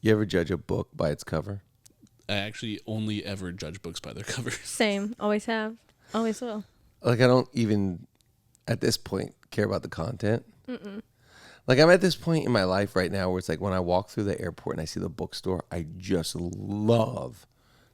You ever judge a book by its cover? I actually only ever judge books by their covers. Same. Always have. Always will. Like, I don't even, at this point, care about the content. Like, I'm at this point in my life right now where it's like when I walk through the airport and I see the bookstore, I just love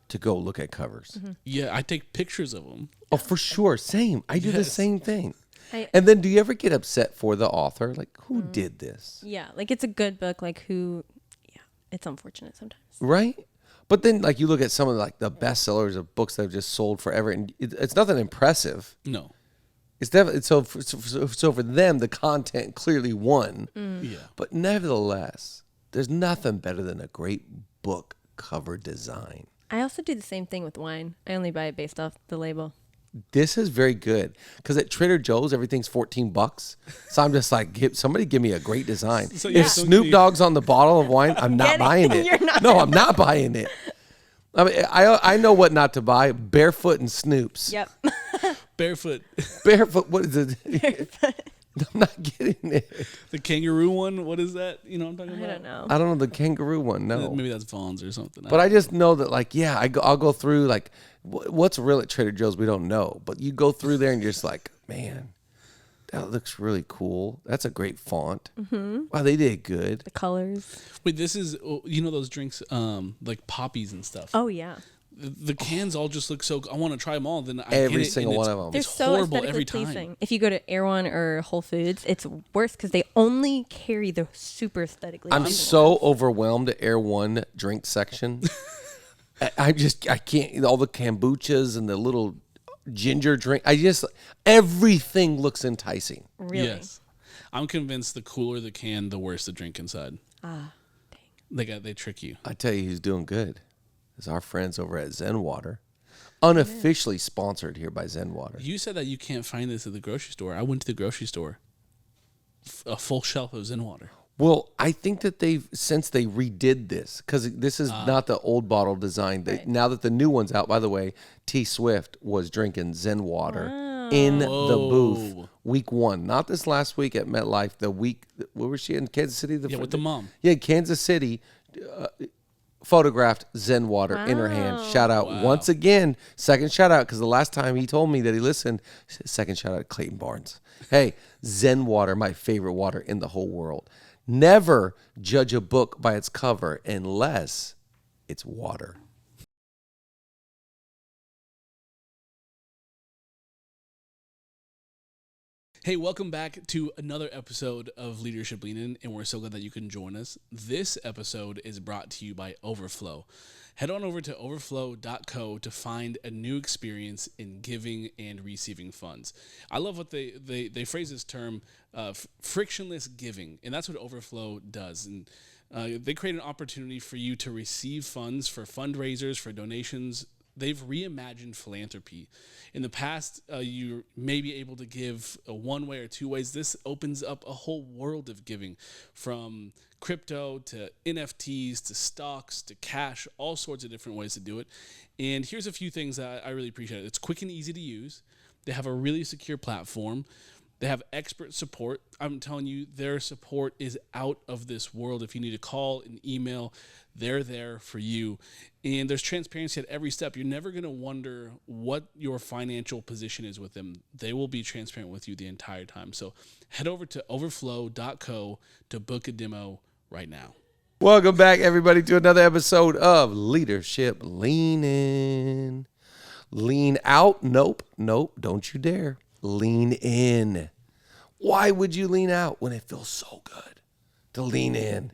to go look at covers. Yeah, I take pictures of them. Oh, for sure. Same. I do the same thing. I- And then do you ever get upset for the author? Like, who did this? Yeah, like it's a good book. Like who? Yeah, it's unfortunate sometimes. Right? But then, like, you look at some of like the bestsellers of books that have just sold forever, and it's nothing impressive. No. It's definitely so for them, the content clearly won. Yeah. But nevertheless, there's nothing better than a great book cover design. I also do the same thing with wine. I only buy it based off the label. This is very good because at Trader Joe's everything's $14. So I'm just like, somebody give me a great design. So, if Snoop Dogg's on the bottle of wine, I'm not buying it. You're not. No, I'm not buying it. I mean, I know what not to buy: Barefoot and Snoops. Yep. Barefoot. Barefoot. What is it? I'm not getting it. The kangaroo one, what is that? You know what I'm talking about? I don't know. I don't know the kangaroo one. No, Maybe that's Vaughn's or something. but I just know that, like, yeah, I'll go through like what's real at Trader Joe's. We don't know, but you go through there and you're just like, man, that looks really cool. That's a great font. Wow, they did good. The colors. Wait, this is, you know those drinks, like poppies and stuff? Oh yeah. The cans all just look so, I want to try them all. Then I Every get it, single and one of them. They're It's so horrible aesthetically every time. pleasing. If you go to Air One or Whole Foods, it's worse because they only carry the super aesthetically. I'm pleasing so ones. overwhelmed at Air One drink section. I can't. All the kombuchas and the little ginger drink. Everything looks enticing. Really. Yes. I'm convinced the cooler the can, the worse the drink inside. Ah, dang. They trick you. I tell you, who's doing good is our friends over at Zen Water, unofficially sponsored here by Zen Water. You said that you can't find this at the grocery store. I went to the grocery store. A full shelf of Zen water. Well, I think that since they redid this, because this is not the old bottle design. Now that the new one's out, by the way, T Swift was drinking Zen Water in the booth week 1. Not this last week at MetLife. The week, where was she in Kansas City? With the mom. Yeah, Kansas City. Photographed Zen Water in her hand. Shout out once again. Second shout out, because the last time he told me that he listened, second shout out to Clayton Barnes. Hey, Zen Water, my favorite water in the whole world. Never judge a book by its cover unless it's water. Hey, welcome back to another episode of Leadership Lean In, and we're so glad that you can join us. This episode is brought to you by Overflow. Head on over to overflow.co to find a new experience in giving and receiving funds. I love what they phrase this term, frictionless giving, and that's what Overflow does. And they create an opportunity for you to receive funds for fundraisers, for donations. They've reimagined philanthropy. In the past, you may be able to give one way or two ways. This opens up a whole world of giving, from crypto to NFTs to stocks to cash, all sorts of different ways to do it. And here's a few things that I really appreciate. It's quick and easy to use. They have a really secure platform. They have expert support. I'm telling you, their support is out of this world. If you need to call and email, they're there for you. And there's transparency at every step. You're never going to wonder what your financial position is with them. They will be transparent with you the entire time. So head over to overflow.co to book a demo right now. Welcome back, everybody, to another episode of Leadership Lean In. Lean out? Nope, don't you dare. Lean in. Why would you lean out when it feels so good to lean in?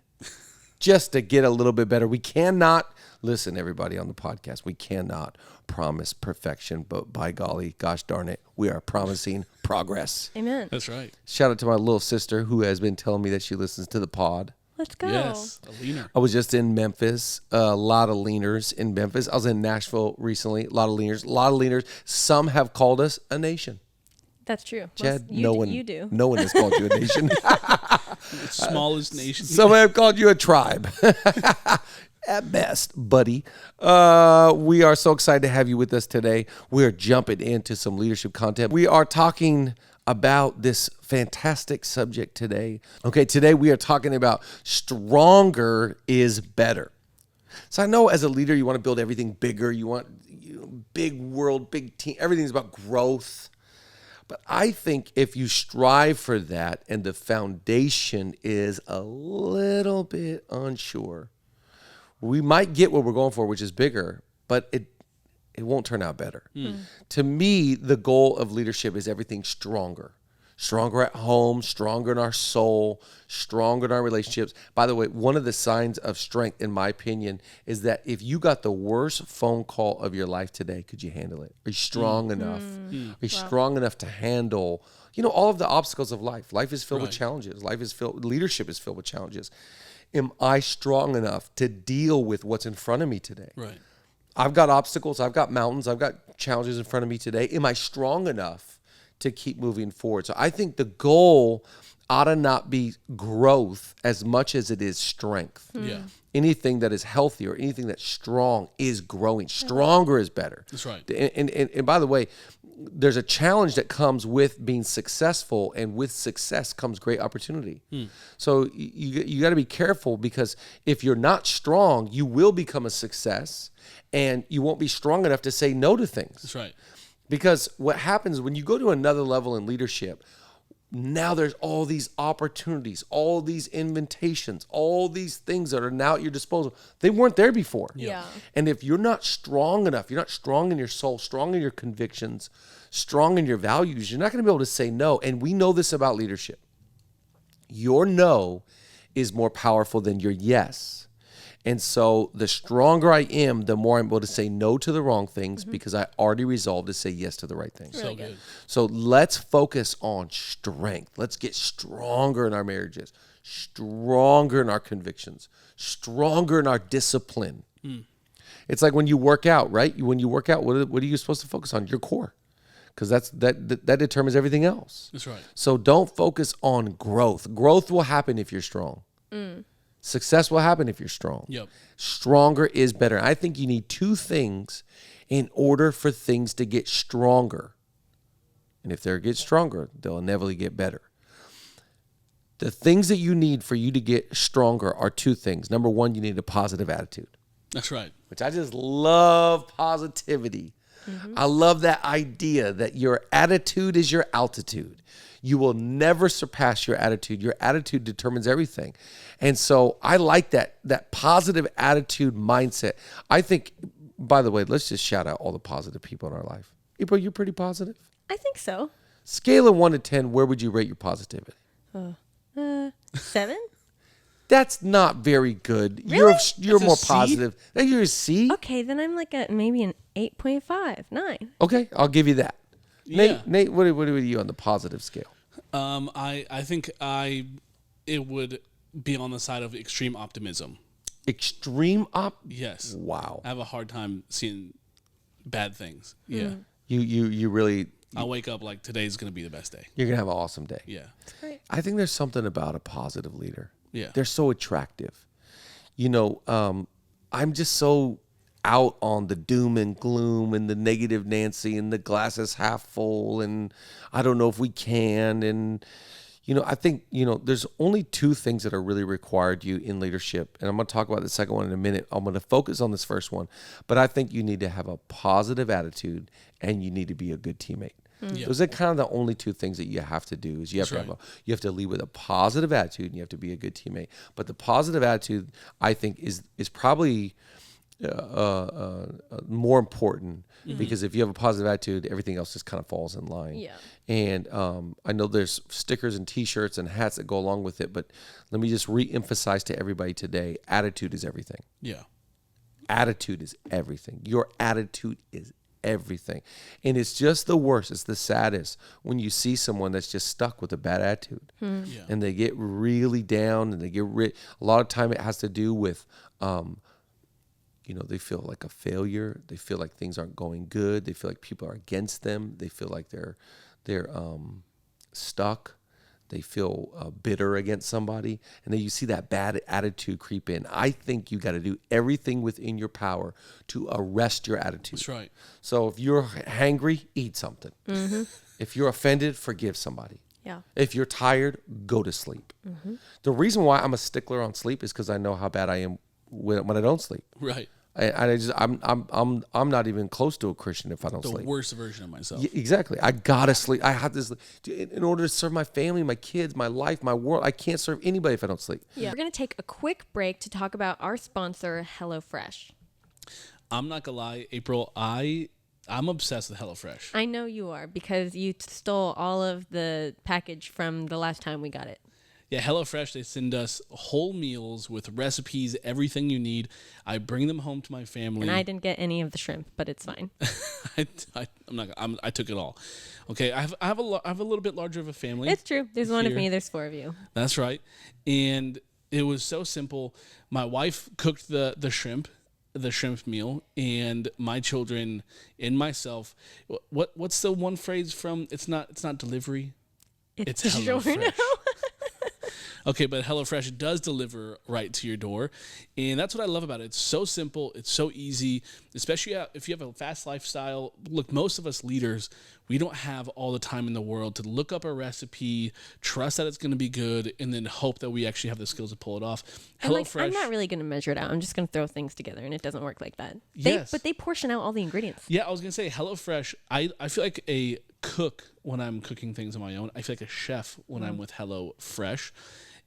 Just to get a little bit better. We cannot, listen, everybody on the podcast, we cannot promise perfection, but by golly, gosh darn it, we are promising progress. Amen. That's right. Shout out to my little sister who has been telling me that she listens to the pod. Let's go. Yes, a leaner. I was just in Memphis, a lot of leaners in Memphis. I was in Nashville recently, a lot of leaners. Some have called us a nation. That's true. Chad, You do. No one has called you a nation. Smallest nation. Some have called you a tribe. At best, buddy. We are so excited to have you with us today. We are jumping into some leadership content. We are talking about this fantastic subject today. Okay, today we are talking about stronger is better. So I know as a leader, you want to build everything bigger. You want big world, big team. Everything's about growth. But I think if you strive for that and the foundation is a little bit unsure, we might get what we're going for, which is bigger, but it won't turn out better. To me, the goal of leadership is everything stronger. Stronger at home, stronger in our soul, stronger in our relationships. By the way, one of the signs of strength, in my opinion, is that if you got the worst phone call of your life today, could you handle it? Are you strong enough? Are you strong enough to handle, all of the obstacles of life? Life is filled with challenges. Leadership is filled with challenges. Am I strong enough to deal with what's in front of me today? Right. I've got obstacles, I've got mountains, I've got challenges in front of me today. Am I strong enough to keep moving forward? So I think the goal ought to not be growth as much as it is strength. Yeah. Anything that is healthy or anything that's strong is growing. Stronger is better. That's right. And by the way, there's a challenge that comes with being successful, and with success comes great opportunity. So you got to be careful, because if you're not strong, you will become a success, and you won't be strong enough to say no to things. That's right. Because what happens when you go to another level in leadership, now there's all these opportunities, all these invitations, all these things that are now at your disposal. They weren't there before. Yeah. And if you're not strong enough, you're not strong in your soul, strong in your convictions, strong in your values, you're not going to be able to say no. And we know this about leadership. Your no is more powerful than your yes. And so the stronger I am, the more I'm able to say no to the wrong things, because I already resolved to say yes to the right things. So good. So let's focus on strength. Let's get stronger in our marriages, stronger in our convictions, stronger in our discipline. It's like when you work out, right? When you work out, what are you supposed to focus on? Your core, because that determines everything else. That's right. So don't focus on growth. Growth will happen if you're strong. Success will happen if you're strong. Yep. Stronger is better. I think you need two things in order for things to get stronger. And if they get stronger, they'll inevitably get better. The things that you need for you to get stronger are two things. Number one, you need a positive attitude. That's right. Which I just love positivity. I love that idea that your attitude is your altitude. You will never surpass your attitude. Your attitude determines everything. And so I like that positive attitude mindset. I think, by the way, let's just shout out all the positive people in our life. April, you're pretty positive. I think so. Scale of 1 to 10, where would you rate your positivity? 7? That's not very good. Really? You're That's a more C? positive. You're a C? Okay, then I'm like maybe an 8.5, 9. Okay, I'll give you that. Yeah. Nate, what are you on the positive scale? I think it would be on the side of extreme optimism. Extreme Yes. Wow. I have a hard time seeing bad things. Yeah. You really, I'll wake up like today's going to be the best day. you're going to have an awesome day. Yeah. That's great. I think there's something about a positive leader. Yeah. They're so attractive. I'm just so out on the doom and gloom and the negative Nancy and the glass is half full and I don't know if we can. And, I think, there's only two things that are really required you in leadership. And I'm going to talk about the second one in a minute. I'm going to focus on this first one. But I think you need to have a positive attitude and you need to be a good teammate. Yeah. Those are kind of the only two things that you have to do. Is you have you have to lead with a positive attitude and you have to be a good teammate. But the positive attitude, I think, is probably more important, because if you have a positive attitude, everything else just kind of falls in line. Yeah. And I know there's stickers and T-shirts and hats that go along with it, but let me just re-emphasize to everybody today: attitude is everything. Yeah. Attitude is everything. Your attitude is everything. And it's just the worst. It's the saddest when you see someone that's just stuck with a bad attitude. Yeah. And they get really down and they get a lot of time it has to do with they feel like a failure. They feel like things aren't going good. They feel like people are against them. They feel like they're stuck. They feel bitter against somebody. And then you see that bad attitude creep in. I think you got to do everything within your power to arrest your attitude. That's right. So if you're hangry, eat something. If you're offended, forgive somebody. Yeah. If you're tired, go to sleep. The reason why I'm a stickler on sleep is because I know how bad I am when I don't sleep. Right. I'm not even close to a Christian if I don't The sleep. worst version of myself. Yeah, exactly. I gotta sleep. I have this in order to serve my family, my kids, my life, my world. I can't serve anybody if I don't sleep. Yeah. We're going to take a quick break to talk about our sponsor, HelloFresh. I'm not gonna lie, April. I'm obsessed with HelloFresh. I know you are because you stole all of the package from the last time we got it. Yeah, HelloFresh, they send us whole meals with recipes, everything you need. I bring them home to my family. And I didn't get any of the shrimp, but it's fine. I took it all. Okay, I have a little bit larger of a family. It's true. There's one of here. me. There's 4 of you. That's right. And it was so simple. My wife cooked the shrimp meal, and my children and myself. What's the one phrase from? It's not delivery. It's HelloFresh. Okay, but HelloFresh does deliver right to your door, and that's what I love about it. It's so simple. It's so easy, especially if you have a fast lifestyle. Look, most of us leaders, we don't have all the time in the world to look up a recipe, trust that it's going to be good, and then hope that we actually have the skills to pull it off. HelloFresh. I'm not really going to measure it out. I'm just going to throw things together, and it doesn't work like that. Yes. But they portion out all the ingredients. Yeah, I was going to say HelloFresh, I feel like a cook when I'm cooking things on my own. I feel like a chef when I'm with HelloFresh.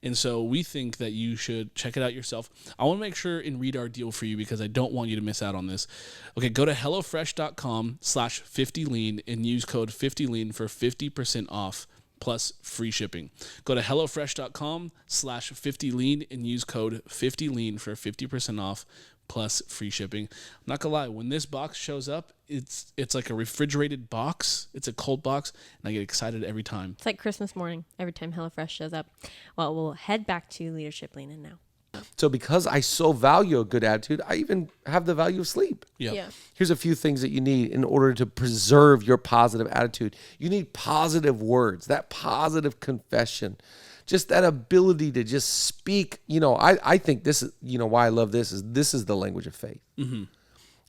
And so we think that you should check it out yourself. I want to make sure and read our deal for you because I don't want you to miss out on this. Okay, go to HelloFresh.com/50lean and use code 50lean for 50% off plus free shipping. Go to HelloFresh.com/50lean and use code 50lean for 50% off plus free shipping. I'm not gonna lie, when this box shows up, it's like a refrigerated box. It's a cold box, and I get excited every time. It's like Christmas morning every time HelloFresh shows up. Well, we'll head back to Leadership Lean-In now. So because I so value a good attitude, I even have the value of sleep. Yep. Yeah. Here's a few things that you need in order to preserve your positive attitude. You need positive words, that positive confession, just that ability to just speak. I think this is, why I love this is the language of faith. Mm-hmm.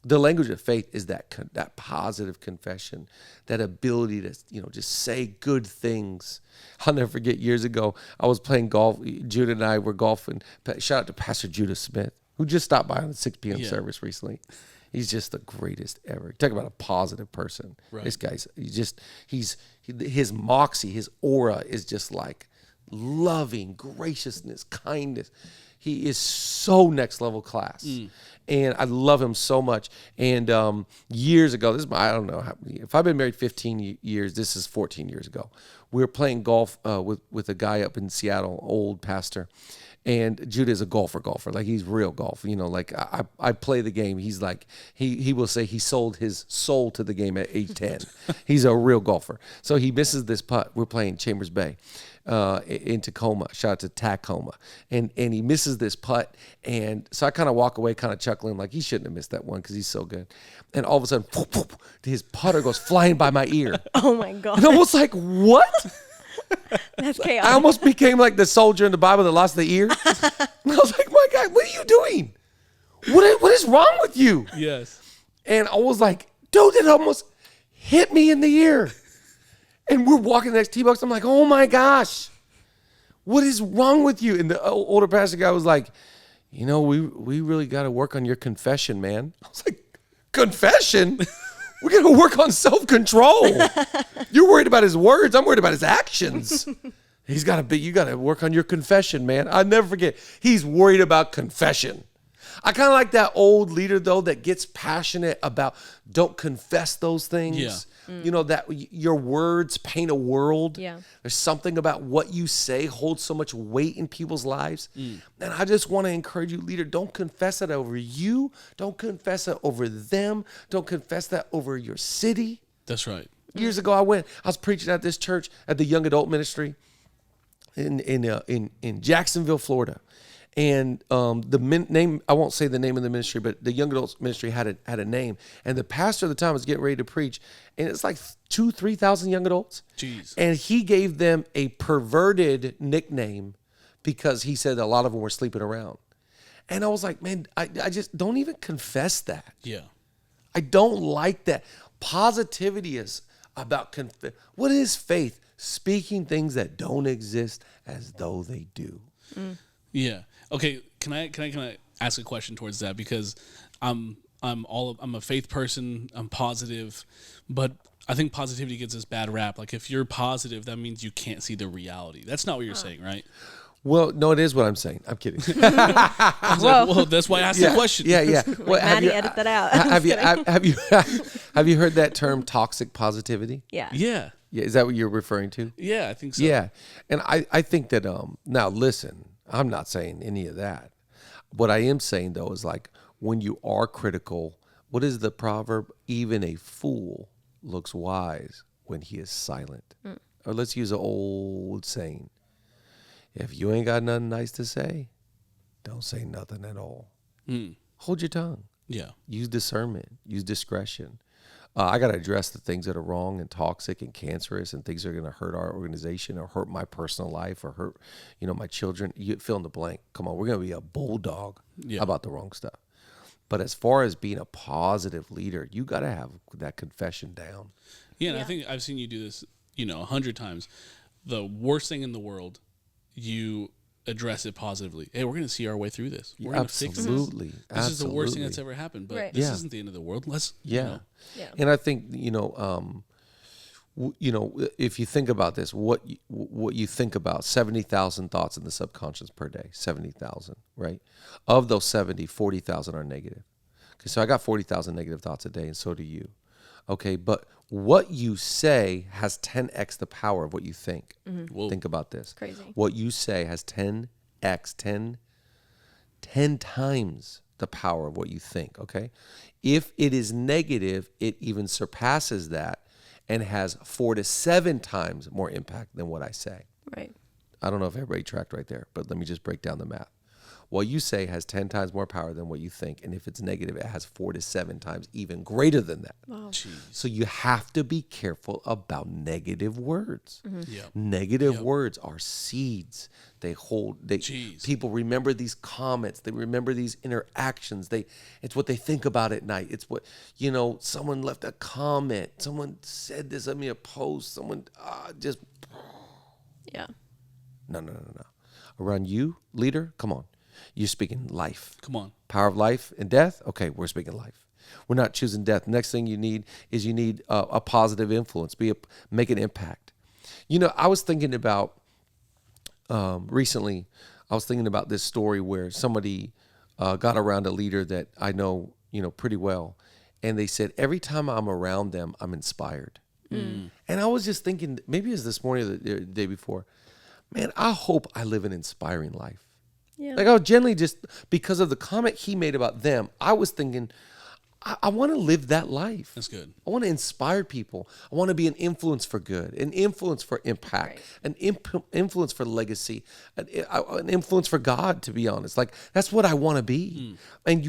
The language of faith is that positive confession, that ability to, just say good things. I'll never forget years ago, I was playing golf. Judah and I were golfing. Shout out to Pastor Judah Smith, who just stopped by on the 6 p.m. service recently. He's just the greatest ever. Talk about a positive person. Right. This guy's, his moxie, his aura is just like loving, graciousness, kindness. He is so next level class. And I love him so much. And years ago, I don't know if I've been married 15 years, this is 14 years ago. We were playing golf with a guy up in Seattle, old pastor. And Judah is a golfer. Like he's real golf. Like I play the game. He's like, he will say he sold his soul to the game at age 10. He's a real golfer. So he misses this putt. We're playing Chambers Bay in Tacoma. Shout out to Tacoma. And he misses this putt. And so I kind of walk away kind of chuckling like he shouldn't have missed that one because he's so good. And all of a sudden, his putter goes flying by my ear. Oh, my God. And I was like, what? That's chaos. I almost became like the soldier in the Bible that lost the ear. And I was like, my God, what are you doing? What is wrong with you? Yes. And I was like, dude, it almost hit me in the ear. And we're walking the next tee box. I'm like, oh my gosh, what is wrong with you? And the older pastor guy was like, we really got to work on your confession, man. I was like, confession? We got to work on self-control. You're worried about his words. I'm worried about his actions. You got to work on your confession, man. I'll never forget. He's worried about confession. I kind of like that old leader, though, that gets passionate about don't confess those things. Yeah. That your words paint a world. Yeah. There's something about what you say holds so much weight in people's lives. And I just want to encourage you, leader, don't confess that over you. Don't confess that over them. Don't confess that over your city. That's right. Years ago, I was preaching at this church at the young adult ministry in Jacksonville, Florida. And name, I won't say the name of the ministry, but the young adults ministry had a name. And the pastor at the time was getting ready to preach. And it's like 2,000-3,000 young adults. Jeez. And he gave them a perverted nickname because he said a lot of them were sleeping around. And I was like, man, I just don't even confess that. Yeah. I don't like that. Positivity is about what is faith? Speaking things that don't exist as though they do. Yeah. Okay. Can I ask a question towards that? Because I'm a faith person. I'm positive, but I think positivity gets this bad rap. Like if you're positive, that means you can't see the reality. That's not what you're saying, right? Well, no, it is what I'm saying. I'm kidding. I was like, well, that's why I asked the question. Yeah. Well, Maddie, edit that out. Have you heard that term toxic positivity? Yeah. Yeah. Yeah, is that what you're referring to? Yeah, I think so. Yeah. And I think that now listen, I'm not saying any of that. What I am saying though is like when you are critical, what is the proverb? Even a fool looks wise when he is silent. Or let's use an old saying. If you ain't got nothing nice to say, don't say nothing at all. Hold your tongue. Yeah. Use discernment. Use discretion. I got to address the things that are wrong and toxic and cancerous and things that are going to hurt our organization or hurt my personal life or hurt, my children. You fill in the blank. Come on, we're going to be a bulldog about the wrong stuff. But as far as being a positive leader, you got to have that confession down. Yeah, and I think I've seen you do this, 100 times. The worst thing in the world, you address it positively. Hey, we're going to see our way through this. We're going to fix this. Absolutely. This is the worst thing that's ever happened, but this isn't the end of the world. Let's, And I think, if you think about this, what you think about, 70,000 thoughts in the subconscious per day, 70,000, right? Of those 70, 40,000 are negative. Okay, so I got 40,000 negative thoughts a day, and so do you. Okay, but what you say has 10x the power of what you think. Think about this. Crazy. What you say has 10x, 10 times the power of what you think, okay? If it is negative, it even surpasses that and has 4 to 7 times more impact than what I say. Right. I don't know if everybody tracked right there, but let me just break down the math. What you say has 10 times more power than what you think. And if it's negative, it has 4 to 7 times even greater than that. Wow. So you have to be careful about negative words. Yep. Negative words are seeds. People remember these comments. They remember these interactions. It's what they think about at night. It's what, someone left a comment. Someone said this, me a post. Someone just. Yeah. No. Around you, leader, come on. You're speaking life. Come on. Power of life and death. Okay, we're speaking life. We're not choosing death. Next thing you need is a positive influence. Make an impact. I was thinking about recently. I was thinking about this story where somebody got around a leader that I know pretty well, and they said every time I'm around them, I'm inspired. And I was just thinking, maybe it was this morning or the day before. Man, I hope I live an inspiring life. Yeah. Like I was generally just because of the comment he made about them, I was thinking, I want to live that life. That's good. I want to inspire people. I want to be an influence for good, an influence for impact, an influence for legacy, an influence for God, to be honest. Like that's what I want to be. And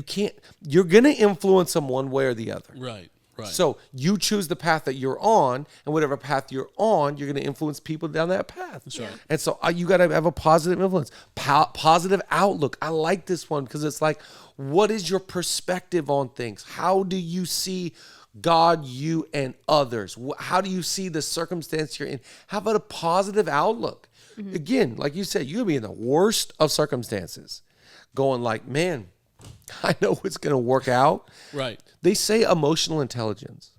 you're going to influence them one way or the other. Right. So you choose the path that you're on, and whatever path you're on, you're going to influence people down that path. That's right. And so you got to have a positive influence, positive outlook. I like this one because it's like, what is your perspective on things? How do you see God, you, and others? How do you see the circumstance you're in? How about a positive outlook? Again, like you said, you're going to be in the worst of circumstances going like, man, I know it's going to work out. Right. They say emotional intelligence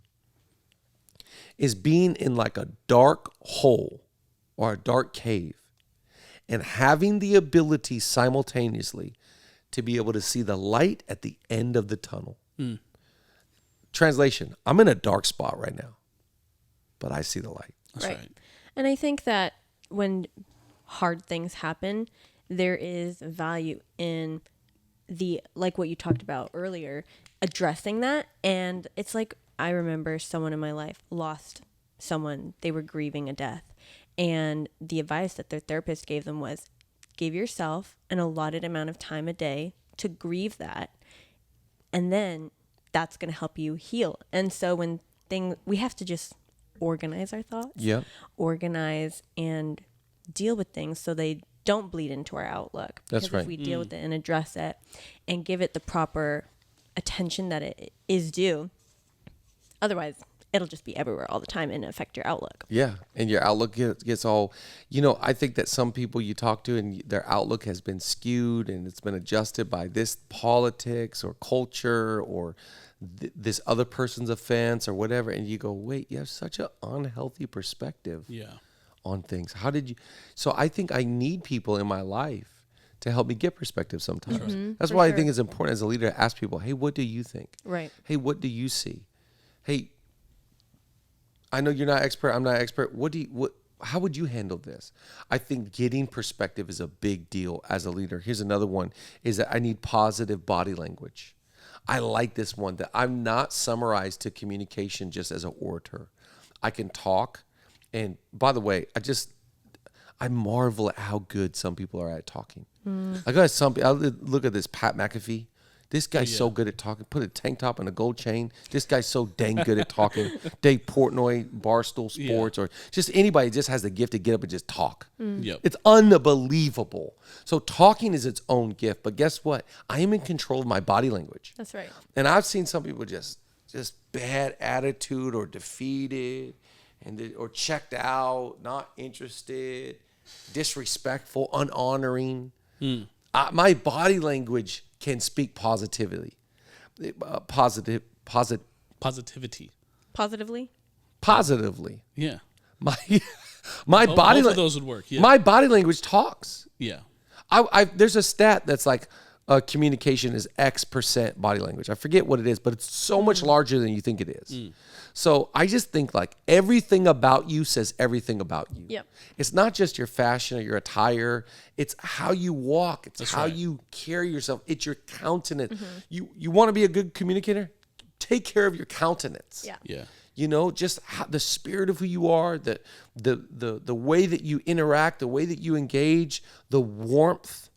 is being in like a dark hole or a dark cave and having the ability simultaneously to be able to see the light at the end of the tunnel. Translation, I'm in a dark spot right now, but I see the light. That's right. And I think that when hard things happen, there is value in like what you talked about earlier, addressing that. And it's like, I remember someone in my life lost someone, they were grieving a death. And the advice that their therapist gave them was, give yourself an allotted amount of time a day to grieve that. And then that's going to help you heal. And so we have to just organize our thoughts, organize and deal with things so they don't bleed into our outlook. That's because right. if we deal with it and address it and give it the proper attention that it is due, otherwise it'll just be everywhere all the time and affect your outlook. Yeah, and your outlook gets all, I think that some people you talk to and their outlook has been skewed and it's been adjusted by this politics or culture or this other person's offense or whatever, and you go, wait, you have such an unhealthy perspective on things. How did you? So I think I need people in my life to help me get perspective sometimes. Mm-hmm, That's why I think it's important as a leader to ask people, hey, what do you think? Right. Hey, what do you see? Hey, I know you're not expert. I'm not expert. How would you handle this? I think getting perspective is a big deal as a leader. Here's another one, is that I need positive body language. I like this one, that I'm not summarized to communication just as an orator. I can talk. And by the way, I marvel at how good some people are at talking. I look at this Pat McAfee. This guy's so good at talking. Put a tank top and a gold chain. This guy's so dang good at talking. Dave Portnoy, Barstool Sports, or just anybody just has the gift to get up and just talk. Yep. It's unbelievable. So talking is its own gift. But guess what? I am in control of my body language. That's right. And I've seen some people just bad attitude or defeated or checked out, not interested, disrespectful, unhonoring. My body language can speak positively. Positivity. Positively. Yeah. My body both of those would work. Yeah. My body language talks. Yeah. There's a stat that's like communication is X% body language. I forget what it is, but it's so much larger than you think it is. So I just think like everything about you says everything about you. Yep. It's not just your fashion or your attire. It's how you walk. It's how you carry yourself. It's your countenance. You want to be a good communicator? Take care of your countenance. Yeah. Yeah. Just the spirit of who you are, the way that you interact, the way that you engage, the warmth.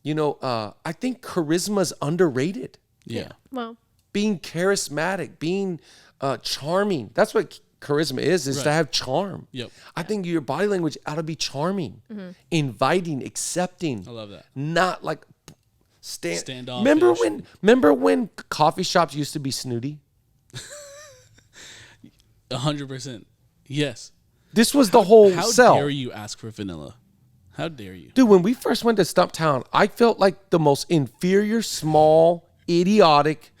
I think charisma is underrated. Yeah. Well, Being charismatic, being charming. That's what charisma is to have charm. Yep. I think your body language ought to be charming, inviting, accepting. I love that. Not like standoffish. Remember when coffee shops used to be snooty? 100%. Yes. This was the whole How sell. dare you ask for vanilla? How dare you? Dude, when we first went to Stumptown, I felt like the most inferior, small, idiotic.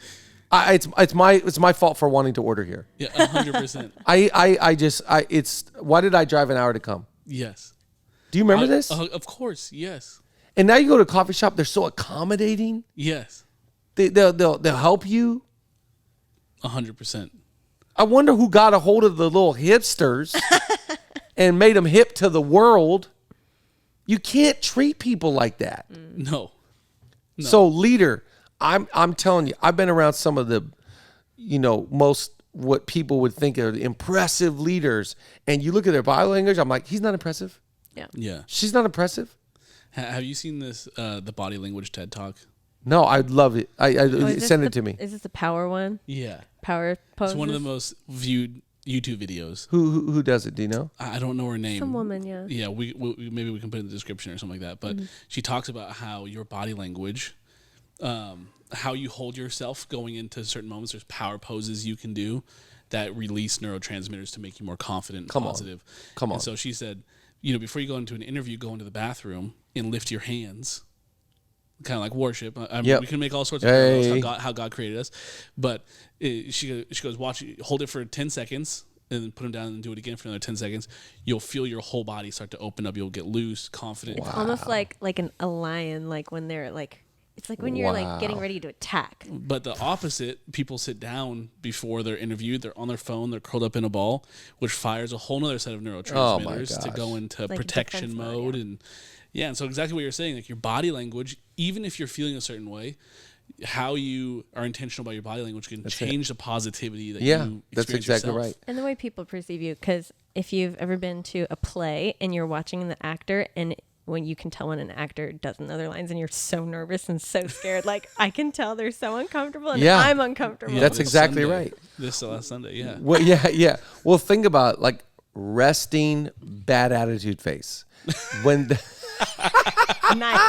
It's my fault for wanting to order here. Yeah, 100%. Why did I drive an hour to come? Yes. Do you remember this? Of course, yes. And now you go to a coffee shop, they're so accommodating. Yes. They'll help you. 100%. I wonder who got a hold of the little hipsters and made them hip to the world. You can't treat people like that. No. So leader, I'm telling you, I've been around some of the, most what people would think are the impressive leaders, and you look at their body language, I'm like, he's not impressive. yeah. Yeah. She's not impressive. Have you seen this, the body language TED Talk? No, I'd love it. Send it to me. Is this the power one? Yeah. Power poses? It's one of the most viewed YouTube videos. Who does it? Do you know? I don't know her name. Some woman, yeah. Yeah, we maybe we can put it in the description or something like that. But she talks about how your body language, how you hold yourself going into certain moments. There's power poses you can do that release neurotransmitters to make you more confident and positive. Come on. And so she said, before you go into an interview, go into the bathroom and lift your hands. Kind of like worship. We can make all sorts of parallels how God created us, but she goes, hold it for 10 seconds, and then put them down and do it again for another 10 seconds. You'll feel your whole body start to open up. You'll get loose, confident. It's almost like a lion, like when they're like, it's like when you're like getting ready to attack. But the opposite, people sit down before they're interviewed. They're on their phone. They're curled up in a ball, which fires a whole other set of neurotransmitters to go into like protection mode. Yeah. And so exactly what you're saying, like your body language, even if you're feeling a certain way, how you are intentional about your body language can change the positivity that you experience that's exactly yourself. right. And the way people perceive you, because if you've ever been to a play and you're watching the actor, and when you can tell when an actor doesn't know their lines and you're so nervous and so scared, like I can tell they're so uncomfortable and I'm uncomfortable. That's exactly right. This last Sunday, yeah. Well, yeah. Well, think about like resting bad attitude face. When Nice.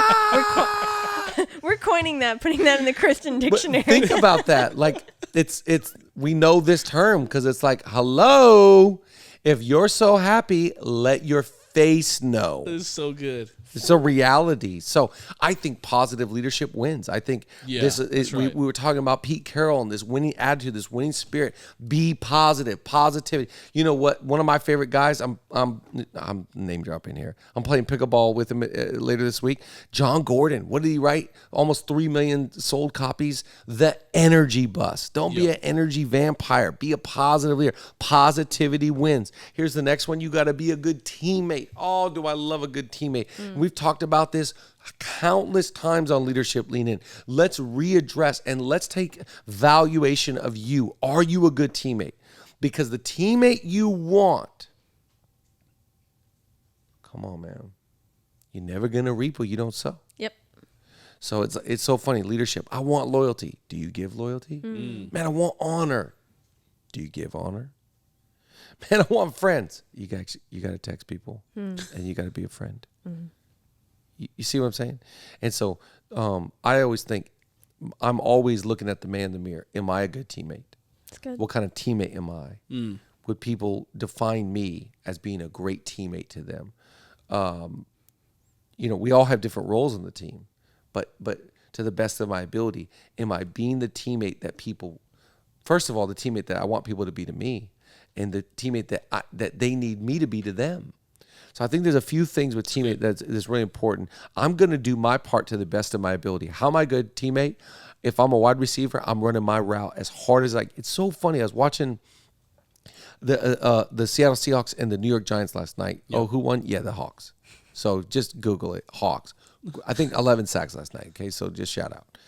We're coining that, putting that in the Christian dictionary. think about that. Like we know this term because it's like, hello, if you're so happy, let your face know. This is so good. It's a reality. So I think positive leadership wins. I think this is, that's right. we were talking about Pete Carroll and this winning attitude, this winning spirit. Be positive, positivity. You know what? One of my favorite guys. I'm name dropping here. I'm playing pickleball with him later this week. John Gordon. What did he write? Almost 3 million sold copies. The Energy Bus. Don't be an energy vampire. Be a positive leader. Positivity wins. Here's the next one. You got to be a good teammate. Oh, do I love a good teammate? We've talked about this countless times on Leadership Lean In. Let's readdress and let's take valuation of you. Are you a good teammate? Because the teammate you want, come on, man. You're never going to reap what you don't sow. Yep. So it's so funny. Leadership. I want loyalty. Do you give loyalty? Man, I want honor. Do you give honor? Man, I want friends. You got to text people and you got to be a friend. You see what I'm saying? And so I always think I'm always looking at the man in the mirror. Am I a good teammate? That's good. What kind of teammate am I? Would people define me as being a great teammate to them? We all have different roles in the team, but to the best of my ability, am I being the teammate that people, first of all, the teammate that I want people to be to me, and the teammate that they need me to be to them? So I think there's a few things with teammate that's really important. I'm going to do my part to the best of my ability. How am I a good teammate? If I'm a wide receiver, I'm running my route as hard as it's so funny. I was watching the Seattle Seahawks and the New York Giants last night. Yep. Oh, who won? Yeah, the Hawks. So just Google it, Hawks. I think 11 sacks last night. Okay, so just shout out.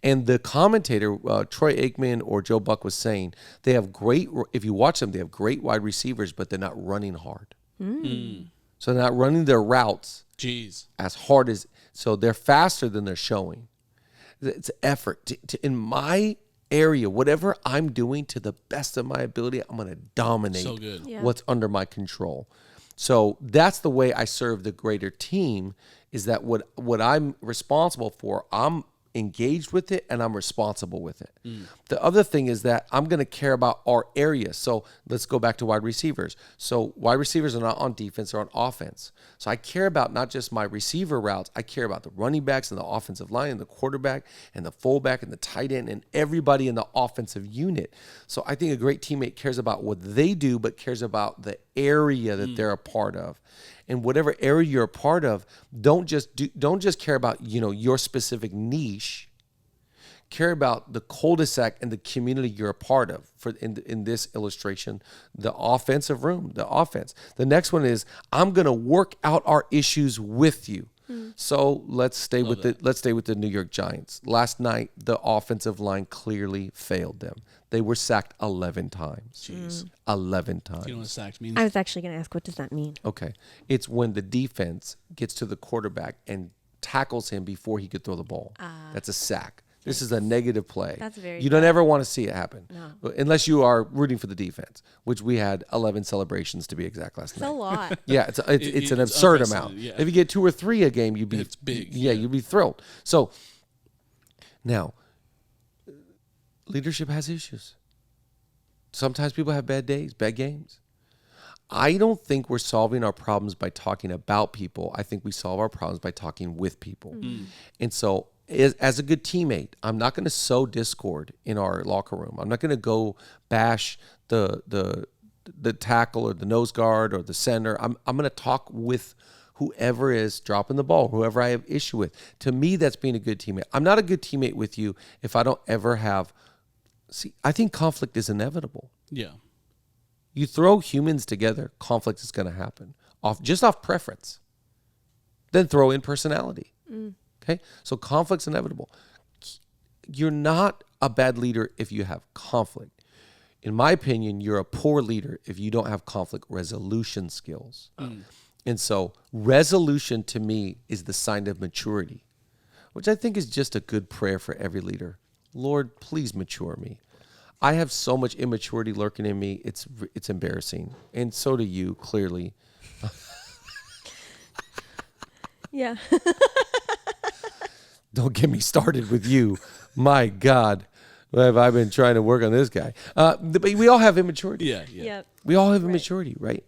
And the commentator, Troy Aikman or Joe Buck, was saying they have if you watch them, they have great wide receivers, but they're not running hard. So they're not running their routes as hard as, so they're faster than they're showing. It's effort. In my area, whatever I'm doing to the best of my ability, I'm going to dominate what's under my control. So that's the way I serve the greater team, is that what I'm responsible for, I'm engaged with it and I'm responsible with it. The other thing is that I'm going to care about our area. So let's go back to wide receivers. So wide receivers are not on defense, they're on offense. So I care about not just my receiver routes, I care about the running backs and the offensive line and the quarterback and the fullback and the tight end and everybody in the offensive unit. So I think a great teammate cares about what they do, but cares about the area that they're a part of. And whatever area you're a part of, don't just care about, your specific niche. Care about the cul-de-sac and the community you're a part of. For in this illustration, the offensive room, the offense. The next one is, I'm going to work out our issues with you. So let's stay with the New York Giants. Last night, the offensive line clearly failed them. They were sacked 11 times. Jeez. 11 times. Do you know what sacked means? I was actually going to ask, what does that mean? Okay. It's when the defense gets to the quarterback and tackles him before he could throw the ball. That's a sack. This is a negative play. That's very You don't bad. ever want to see it happen. No. Unless you are rooting for the defense, which we had 11 celebrations to be exact last It's a night. lot. Yeah, it's an It's absurd unprecedented, amount. yeah. If you get 2 or 3 a game, you'd be It's big, you'd be thrilled. So now, leadership has issues. Sometimes people have bad days, bad games. I don't think we're solving our problems by talking about people. I think we solve our problems by talking with people. And so as a good teammate, I'm not going to sow discord in our locker room. I'm not going to go bash the tackle or the nose guard or the center. I'm going to talk with whoever is dropping the ball, whoever I have issue with. To me, that's being a good teammate. I'm not a good teammate with you if I don't ever have. See, I think conflict is inevitable. Yeah. You throw humans together, conflict is going to happen off preference. Then throw in personality. Okay? So conflict's inevitable. You're not a bad leader if you have conflict. In my opinion, you're a poor leader if you don't have conflict resolution skills. And so resolution to me is the sign of maturity, which I think is just a good prayer for every leader. Lord, please mature me. I have so much immaturity lurking in me. It's embarrassing. And so do you, clearly. Yeah. Don't get me started with you. My God. What have I been trying to work on this guy? But we all have immaturity. Yeah. Yep. We all have immaturity, right?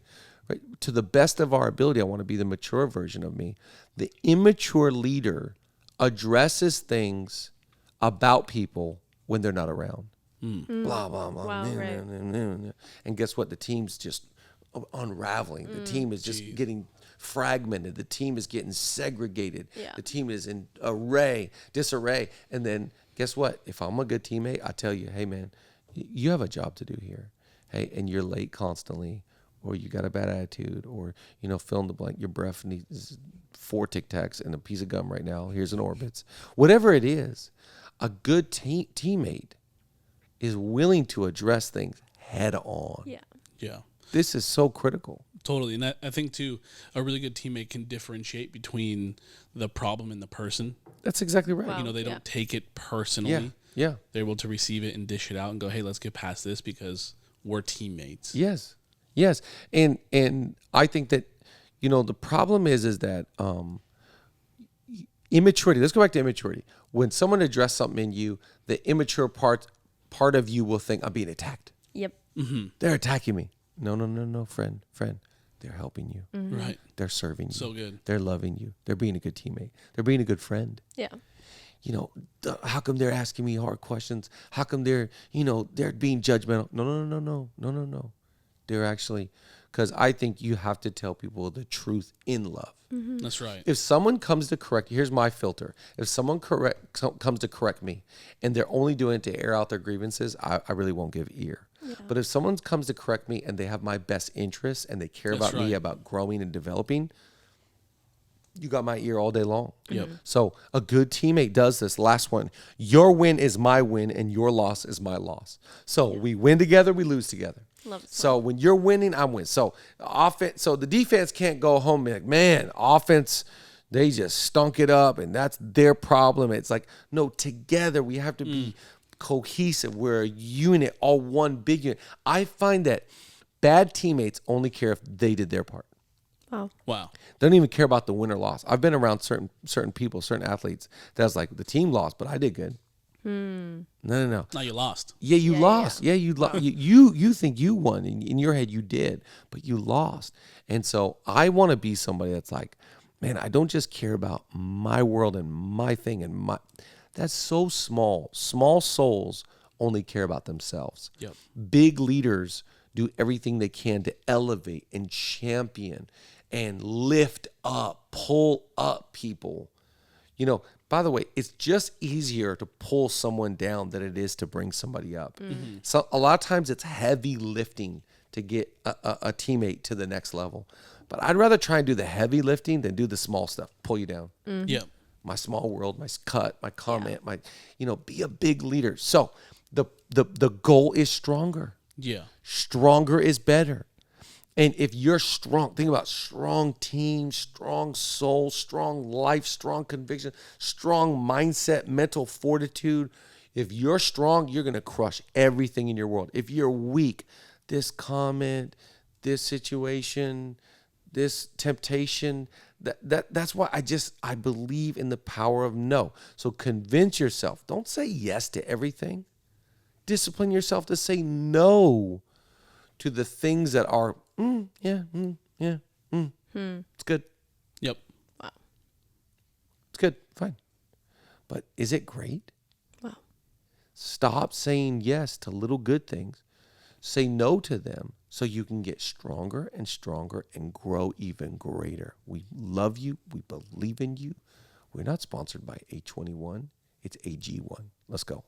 Right. To the best of our ability, I want to be the mature version of me. The immature leader addresses things about people when they're not around. Blah, blah, blah. Wow, right. And guess what? The team's just unraveling. The team is just getting fragmented. The team is getting segregated. Yeah. The team is in disarray. And then guess what? If I'm a good teammate, I tell you, hey, man, you have a job to do here. Hey, and you're late constantly, or you got a bad attitude, or, fill in the blank, your breath needs 4 Tic Tacs and a piece of gum right now. Here's an Orbitz. Whatever it is, a good teammate is willing to address things head on. Yeah. Yeah. This is so critical. Totally. And I think, too, a really good teammate can differentiate between the problem and the person. That's exactly right. Wow. They don't take it personally. Yeah. They're able to receive it and dish it out and go, hey, let's get past this because we're teammates. Yes. And I think that, the problem is that immaturity. Let's go back to immaturity. When someone addresses something in you, the immature part of you will think, I'm being attacked. Yep. They're attacking me. No, friend. They're helping you. Right. They're serving you. So good. They're loving you. They're being a good teammate. They're being a good friend. Yeah. How come they're asking me hard questions? How come they're being judgmental? No. They're actually, because I think you have to tell people the truth in love. That's right. If someone comes to correct you, here's my filter. If someone comes to correct me and they're only doing it to air out their grievances, I really won't give ear. Yeah. But if someone comes to correct me and they have my best interests and they care That's about me, right. about growing and developing, you got my ear all day long. Yep. So a good teammate does this. Last one. Your win is my win and your loss is my loss. So we win together, we lose together. Love it. So when you're winning, I'm winning. So the defense can't go home and be like, man, offense, they just stunk it up and that's their problem. It's like, no, together we have to be cohesive. We're a unit, all one big unit. I find that bad teammates only care if they did their part. Wow. They don't even care about the win or loss. I've been around certain people, certain athletes that's like, the team lost, but I did good. No. Now you lost. Yeah, you lost. Yeah, you lost. You think you won. In your head, you did, but you lost. And so I want to be somebody that's like, man, I don't just care about my world and my thing and my. That's so small. Small souls only care about themselves. Yep. Big leaders do everything they can to elevate and champion and lift up, pull up people. By the way, it's just easier to pull someone down than it is to bring somebody up. So a lot of times it's heavy lifting to get a teammate to the next level. But I'd rather try and do the heavy lifting than do the small stuff, pull you down. Yep. My small world, my cut, my comment, be a big leader. So the goal is stronger. Yeah. Stronger is better. And if you're strong, think about strong team, strong soul, strong life, strong conviction, strong mindset, mental fortitude. If you're strong, you're going to crush everything in your world. If you're weak, this comment, this situation, this temptation, that's why I believe in the power of no. So convince yourself. Don't say yes to everything. Discipline yourself to say no to the things that are, it's good. Yep. Wow. It's good, fine. But is it great? Wow. Stop saying yes to little good things. Say no to them so you can get stronger and stronger and grow even greater. We love you. We believe in you. We're not sponsored by A21. It's AG1. Let's go.